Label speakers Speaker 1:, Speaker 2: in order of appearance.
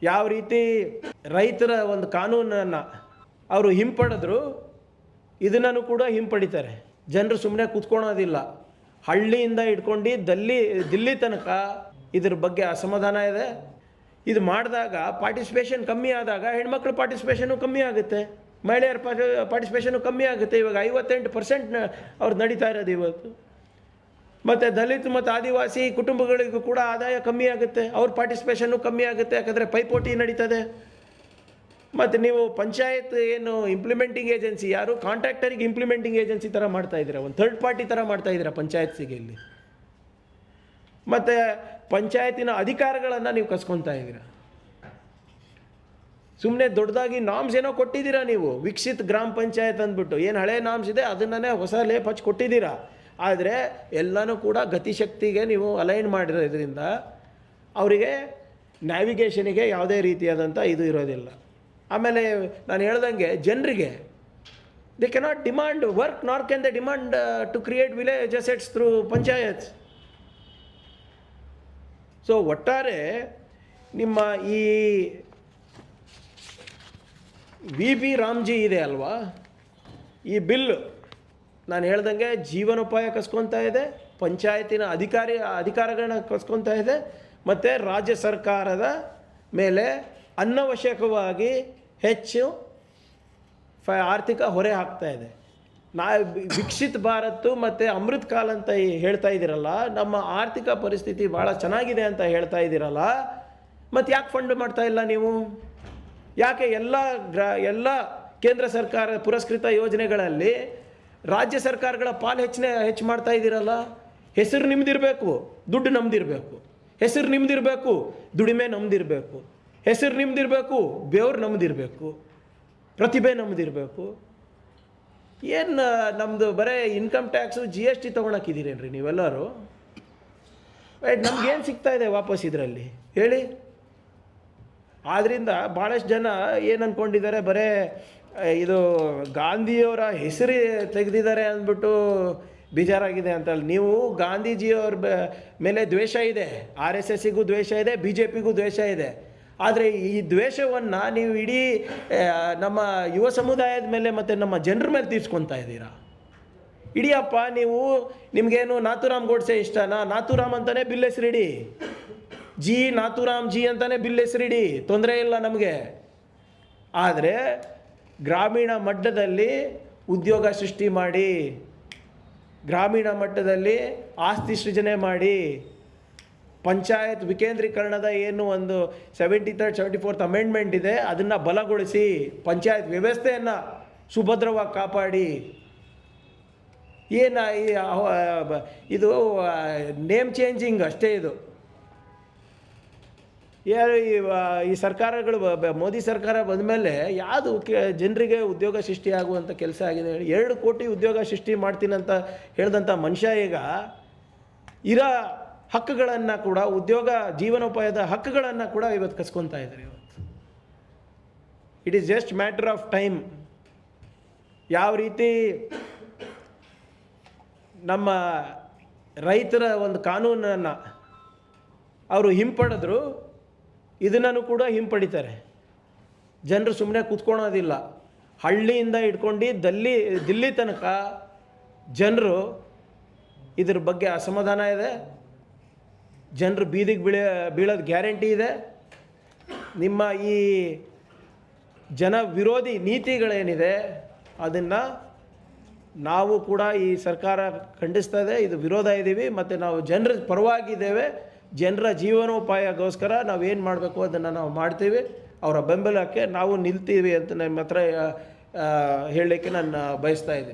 Speaker 1: ಯಾವ ರೀತಿ ರೈತರ ಒಂದು ಕಾನೂನನ್ನು ಅವರು ಹಿಂಪಡೆದ್ರು, ಇದನ್ನು ಕೂಡ ಹಿಂಪಡಿತಾರೆ. ಜನರು ಸುಮ್ಮನೆ ಕೂತ್ಕೊಳ್ಳೋದಿಲ್ಲ. ಹಳ್ಳಿಯಿಂದ ಇಟ್ಕೊಂಡು ದಿಲ್ಲಿ ತನಕ ಇದ್ರ ಬಗ್ಗೆ ಅಸಮಾಧಾನ ಇದೆ. ಇದು ಮಾಡಿದಾಗ ಪಾರ್ಟಿಸಿಪೇಷನ್ ಕಮ್ಮಿ ಆದಾಗ ಹೆಣ್ಮಕ್ಳು ಪಾರ್ಟಿಸಿಪೇಷನು ಕಮ್ಮಿ ಆಗುತ್ತೆ, ಮಹಿಳೆಯರ ಪಾರ್ಟಿಸಿಪೇಷನು ಕಮ್ಮಿ ಆಗುತ್ತೆ. ಇವಾಗ 58% ಅವ್ರು ನಡೀತಾ ಇರೋದು ಇವತ್ತು. ಮತ್ತು ದಲಿತ ಮತ್ತು ಆದಿವಾಸಿ ಕುಟುಂಬಗಳಿಗೂ ಕೂಡ ಆದಾಯ ಕಮ್ಮಿ ಆಗುತ್ತೆ, ಅವ್ರ ಪಾರ್ಟಿಸಿಪೇಷನ್ನು ಕಮ್ಮಿ ಆಗುತ್ತೆ. ಯಾಕಂದರೆ ಪೈಪೋಟಿ ನಡೀತದೆ. ಮತ್ತು ನೀವು ಪಂಚಾಯತ್ ಏನು ಇಂಪ್ಲಿಮೆಂಟಿಂಗ್ ಏಜೆನ್ಸಿ, ಯಾರು ಕಾಂಟ್ರಾಕ್ಟರಿಗೆ ಇಂಪ್ಲಿಮೆಂಟಿಂಗ್ ಏಜೆನ್ಸಿ ಥರ ಮಾಡ್ತಾಯಿದ್ದೀರಾ, ಒಂದು ಥರ್ಡ್ ಪಾರ್ಟಿ ಥರ ಮಾಡ್ತಾಯಿದ್ದೀರಾ ಪಂಚಾಯತ್ಸಿಗೆ ಇಲ್ಲಿ. ಮತ್ತು ಪಂಚಾಯತಿನ ಅಧಿಕಾರಗಳನ್ನು ನೀವು ಕಸ್ಕೊತಾ ಇದ್ದೀರಾ. ಸುಮ್ಮನೆ ದೊಡ್ಡದಾಗಿ ನಾಮ್ಸ್ ಏನೋ ಕೊಟ್ಟಿದ್ದೀರಾ ನೀವು, ವಿಕಸಿತ್ ಗ್ರಾಮ ಪಂಚಾಯತ್ ಅಂದ್ಬಿಟ್ಟು. ಏನು ಹಳೆ ನಾಮ್ಸ್ ಇದೆ ಅದನ್ನೇ ಹೊಸ ಲೇಪ್ ಹಚ್ಚಿ ಕೊಟ್ಟಿದ್ದೀರಾ. ಆದರೆ ಎಲ್ಲನೂ ಕೂಡ ಗತಿಶಕ್ತಿಗೆ ನೀವು ಅಲೈನ್ ಮಾಡಿರೋದ್ರಿಂದ ಅವರಿಗೆ ನ್ಯಾವಿಗೇಷನಿಗೆ ಯಾವುದೇ ರೀತಿಯಾದಂಥ ಇದು ಇರೋದಿಲ್ಲ. ಆಮೇಲೆ ನಾನು ಹೇಳ್ದಂಗೆ ಜನರಿಗೆ they cannot demand work nor can they demand to create village assets through panchayats. So ಒಟ್ಟಾರೆ ನಿಮ್ಮ ಈ ವಿ ರಾಮ್ಜಿ ಇದೆ ಅಲ್ವಾ, ಈ ಬಿಲ್ ನಾನು ಹೇಳ್ದಂಗೆ ಜೀವನೋಪಾಯ ಕಸ್ಕೊತಾ ಇದೆ, ಪಂಚಾಯತಿನ ಅಧಿಕಾರಗಳನ್ನ ಕಸ್ಕೊತಾ ಇದೆ, ಮತ್ತು ರಾಜ್ಯ ಸರ್ಕಾರದ ಮೇಲೆ ಅನವಶ್ಯಕವಾಗಿ ಹೆಚ್ಚು ಆರ್ಥಿಕ ಹೊರೆ ಹಾಕ್ತಾ ಇದೆ. ವಿಕಸಿತ್ ಭಾರತ್ ಮತ್ತು ಅಮೃತ್ ಕಾಲ್ ಅಂತ ಹೇಳ್ತಾ ಇದ್ದೀರಲ್ಲ, ನಮ್ಮ ಆರ್ಥಿಕ ಪರಿಸ್ಥಿತಿ ಭಾಳ ಚೆನ್ನಾಗಿದೆ ಅಂತ ಹೇಳ್ತಾ ಇದ್ದೀರಲ್ಲ, ಮತ್ತು ಯಾಕೆ ಫಂಡ್ ಮಾಡ್ತಾ ಇಲ್ಲ ನೀವು? ಯಾಕೆ ಎಲ್ಲ ಕೇಂದ್ರ ಸರ್ಕಾರ ಪುರಸ್ಕೃತ ಯೋಜನೆಗಳಲ್ಲಿ ರಾಜ್ಯ ಸರ್ಕಾರಗಳ ಪಾಲು ಹೆಚ್ಚು ಮಾಡ್ತಾ ಇದ್ದೀರಲ್ಲ? ಹೆಸರು ನಿಮ್ದಿರಬೇಕು, ದುಡ್ಡು ನಮ್ದಿರಬೇಕು. ಹೆಸರು ನಿಮ್ದಿರಬೇಕು, ದುಡಿಮೆ ನಮ್ದಿರಬೇಕು. ಹೆಸರು ನಿಮ್ದಿರಬೇಕು, ಬೆವ್ರು ನಮ್ದಿರಬೇಕು, ಪ್ರತಿಭೆ ನಮ್ದಿರಬೇಕು. ಏನು ನಮ್ಮದು ಬರೀ ಇನ್ಕಮ್ ಟ್ಯಾಕ್ಸು GST ತೊಗೊಳಕ್ಕಿದ್ದೀರೇನ್ರಿ ನೀವೆಲ್ಲರೂ? ನಮ್ಗೇನು ಸಿಗ್ತಾ ಇದೆ ವಾಪಸ್ ಇದರಲ್ಲಿ ಹೇಳಿ? ಆದ್ದರಿಂದ ಭಾಳಷ್ಟು ಜನ ಏನು ಅಂದ್ಕೊಂಡಿದ್ದಾರೆ, ಬರೇ ಇದು ಗಾಂಧಿಯವರ ಹೆಸರು ತೆಗೆದಿದ್ದಾರೆ ಅಂದ್ಬಿಟ್ಟು ಬೇಜಾರಾಗಿದೆ ಅಂತಲ್ಲ. ನೀವು ಗಾಂಧೀಜಿಯವ್ರ ಮೇಲೆ ದ್ವೇಷ ಇದೆ, RSSಗೂ ದ್ವೇಷ ಇದೆ, BJPಗೂ ದ್ವೇಷ ಇದೆ. ಆದರೆ ಈ ದ್ವೇಷವನ್ನು ನೀವು ಇಡೀ ನಮ್ಮ ಯುವ ಸಮುದಾಯದ ಮೇಲೆ ಮತ್ತು ನಮ್ಮ ಜನರ ಮೇಲೆ ತೀರ್ಸ್ಕೊತಾ ಇದ್ದೀರಾ. ಇಡಿಯಪ್ಪ ನೀವು, ನಿಮಗೇನು ನಾಥೂರಾಮ್ ಗೋಡ್ಸೆ ಇಷ್ಟನಾ? ನಾಥೂರಾಮ್ ಅಂತಲೇ ಬಿಲ್ ಹೆಸರಿಡಿ, ನಾಥೂರಾಮ್ ಜಿ ಅಂತಲೇ ಬಿಲ್ ಹೆಸರಿಡಿ, ತೊಂದರೆ ಇಲ್ಲ ನಮಗೆ. ಆದರೆ ಗ್ರಾಮೀಣ ಮಟ್ಟದಲ್ಲಿ ಉದ್ಯೋಗ ಸೃಷ್ಟಿ ಮಾಡಿ, ಗ್ರಾಮೀಣ ಮಟ್ಟದಲ್ಲಿ ಆಸ್ತಿ ಸೃಜನೆ ಮಾಡಿ, ಪಂಚಾಯತ್ ವಿಕೇಂದ್ರೀಕರಣದ ಏನು ಒಂದು 73rd 74th ಅಮೆಂಡ್ಮೆಂಟ್ ಇದೆ ಅದನ್ನು ಬಲಗೊಳಿಸಿ ಪಂಚಾಯತ್ ವ್ಯವಸ್ಥೆಯನ್ನು ಸುಭದ್ರವಾಗಿ ಕಾಪಾಡಿ. ಇದು ನೇಮ್ ಚೇಂಜಿಂಗ್ ಅಷ್ಟೇ. ಇದು ಈ ಸರ್ಕಾರಗಳು ಮೋದಿ ಸರ್ಕಾರ ಬಂದ ಮೇಲೆ ಯಾವುದು ಜನರಿಗೆ ಉದ್ಯೋಗ ಸೃಷ್ಟಿಯಾಗುವಂಥ ಕೆಲಸ ಆಗಿದೆ ಹೇಳಿ? 2 ಕೋಟಿ ಉದ್ಯೋಗ ಸೃಷ್ಟಿ ಮಾಡ್ತೀನಂತ ಹೇಳಿದಂಥ ಮನುಷ್ಯ ಈಗ ಇರೋ ಹಕ್ಕುಗಳನ್ನು ಕೂಡ, ಉದ್ಯೋಗ ಜೀವನೋಪಾಯದ ಹಕ್ಕುಗಳನ್ನು ಕೂಡ ಇವತ್ತು ಕಸ್ಕೊತಾ ಇದ್ದಾರೆ. ಇವತ್ತು it is just matter of time. ಯಾವ ರೀತಿ ನಮ್ಮ ರೈತರ ಒಂದು ಕಾನೂನನ್ನು ಅವರು ಹಿಂಪಡೆದ್ರು, ಇದನ್ನು ಕೂಡ ಹಿಂಪಡಿತಾರೆ. ಜನರು ಸುಮ್ಮನೆ ಕೂತ್ಕೊಳ್ಳೋದಿಲ್ಲ. ಹಳ್ಳಿಯಿಂದ ಇಟ್ಕೊಂಡು ದಿಲ್ಲಿ ತನಕ ಜನರು ಇದ್ರ ಬಗ್ಗೆ ಅಸಮಾಧಾನ ಇದೆ. ಜನರು ಬೀದಿಗೆ ಬೀಳೋದು ಗ್ಯಾರಂಟಿ ಇದೆ. ನಿಮ್ಮ ಈ ಜನ ವಿರೋಧಿ ನೀತಿಗಳೇನಿದೆ ಅದನ್ನು ನಾವು ಕೂಡ ಈ ಸರ್ಕಾರ ಖಂಡಿಸ್ತಾ ಇದೆ, ಇದು ವಿರೋಧ ಇದ್ದೀವಿ. ಮತ್ತು ನಾವು ಜನರ ಪರವಾಗಿದ್ದೇವೆ. ಜನರ ಜೀವನೋಪಾಯಕ್ಕೋಸ್ಕರ ನಾವೇನು ಮಾಡಬೇಕು ಅದನ್ನು ನಾವು ಮಾಡ್ತೀವಿ. ಅವರ ಬೆಂಬಲಕ್ಕೆ ನಾವು ನಿಲ್ತೀವಿ ಅಂತ ನಿಮ್ಮ ಹತ್ರ ಹೇಳಲಿಕ್ಕೆ ನಾನು ಬಯಸ್ತಾ ಇದ್ದೀನಿ.